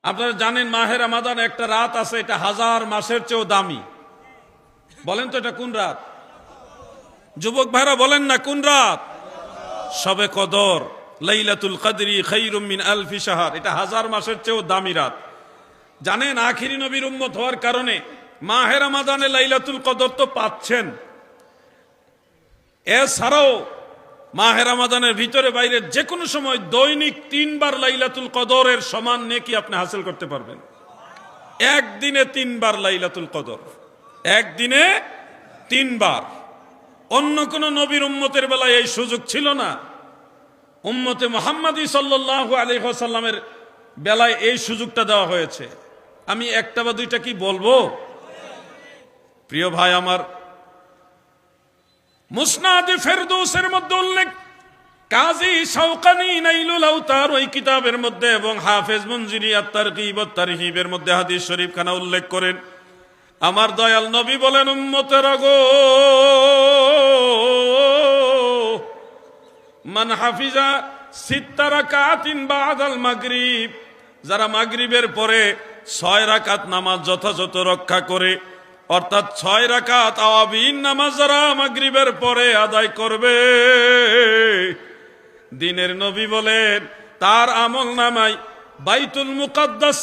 আপনারা জানেন মাহে রমাদান একটা রাত আছে, এটা 1000 মাসের চেয়েও দামি। বলেন তো এটা কোন রাত? যুবক ভাইরা বলেন না কোন রাত? শবে কদর, লাইলাতুল কদরি খায়রুম মিন আলফি শাহর, এটা 1000 মাসের চেয়েও দামি রাত। জানেন আখিরি নবীর উম্মত হওয়ার কারণে মাহে রমাদানে লাইলাতুল কদর তো পাচ্ছেন, এছাড়াও মাহে রমাদানের ভিতরে বাইরে যে কোনো সময় দৈনিক 3 বার লাইলাতুল কদরের সমান নেকি আপনি হাসিল করতে পারবেন। একদিনে 3 বার লাইলাতুল কদর, একদিনে 3 বার। অন্য কোন নবীর উম্মতের বেলায় এই সুযোগ ছিল না। উম্মতে মুহাম্মাদি সাল্লাল্লাহু আলাইহি ওয়াসাল্লামের বেলায় এই সুযোগটা দেওয়া হয়েছে। আমি একটা বা দুইটা কি বলবো? প্রিয় ভাই আমার, মুসনাদে ফেরদৌসের মধ্যে উল্লেখ, কাজী শাওকানি নাইলুল আওতার ওই কিতাবের মধ্যে এবং হাফেজ মুনজিরি আত-তারগীব ওয়াত তারহিবের মধ্যে হাদিস শরীফ খানা উল্লেখ করেন। আমার দয়াল নবী বলেন, উম্মতেরা গো, মান হাফিজা সিত্তা রাকাতিন বাদাল মাগরিব, যারা মাগরিবের পরে 6 রাকাত নামাজ যথাযথ রক্ষা করে, অর্থাৎ 6 রাকাত আওয়াবিন নামাজ যারা মাগরিবের পরে আদায় করবে, দিনের নবী বলেন তার আমল নামায় বাইতুল মুকাদ্দাস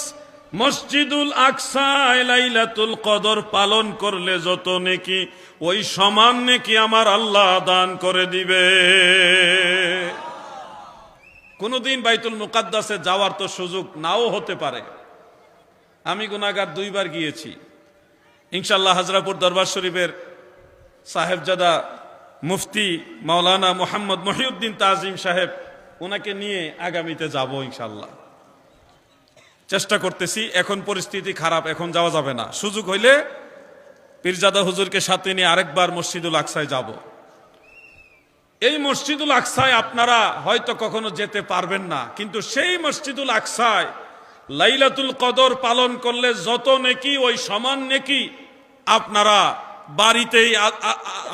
মসজিদুল আকসায় লাইলাতুল কদর পালন করলে যত নেকি, ওই সমান নেকি আমার আল্লাহ দান করে দিবে। কোনদিন বাইতুল মুকাদ্দাসে যাওয়ার তো সুযোগ নাও হতে পারে। আমি গুনাহগার 2 বার গিয়েছি। ইনশাআল্লাহ হাজরাপুর দরবার শরীফের সাহেবজাদা মুফতি মাওলানা মোহাম্মদ মহিউদ্দিন তাজিম সাহেব, ওনাকে নিয়ে আগামীতে যাব ইনশাআল্লাহ। চেষ্টা করতেছি, এখন পরিস্থিতি খারাপ, এখন যাওয়া যাবে না। সুযোগ হইলে পীরজাদা হুজুরকে সাথে নিয়ে আরেকবার মসজিদুল আকসায় যাব। এই মসজিদুল আকসায় আপনারা হয়তো কখনো যেতে পারবেন না, কিন্তু সেই মসজিদুল আকসায় লাইলাতুল কদর পালন করলে যত নেকি, ওই সমান নেকি আপনারা বাড়িতেই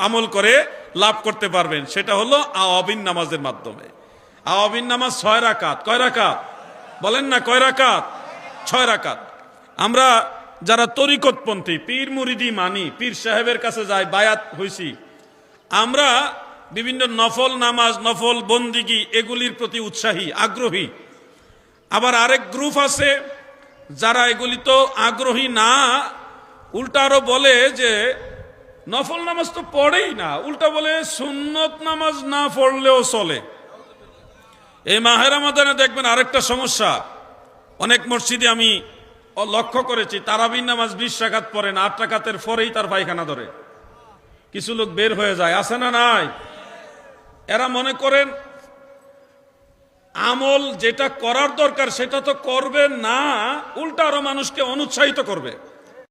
আমল করে লাভ করতে পারবেন। সেটা হলো আওয়াবিন নামাজের মাধ্যমে। আওয়াবিন নামাজ 6 রাকাত। কয় রাকাত? বলেন না কয় রাকাত? 6 রাকাত। আমরা যারা তরিকতপন্থী, পীর মুরিদি মানি, পীর সাহেবের কাছে যাই, বায়াত হইছি, আমরা বিভিন্ন নফল নামাজ, নফল বন্দিগি এগুলির প্রতি উৎসাহী, আগ্রহী। আবার আরেক গ্রুপ আছে যারা এগুলি তো আগ্রহী না, উল্টা আরো বলে যে নফল নামাজ তো পড়েই না, উল্টা বলে সুন্নত নামাজ না পড়লেও চলে। এই মাহে রমাদানে দেখবেন আরেকটা সমস্যা, অনেক মসজিদে আমি লক্ষ্য করেছি তারাবির নামাজ 20 রাকাত পড়েন, 8 রাকাতের পরেই তার পায়খানা ধরে। কিছু লোক বের হয়ে যায়, আছে না নাই? এরা মনে করেন আমল যেটা করার দরকার সেটা তো করবে না, উল্টা আরো মানুষকে অনুৎসাহিত করবে।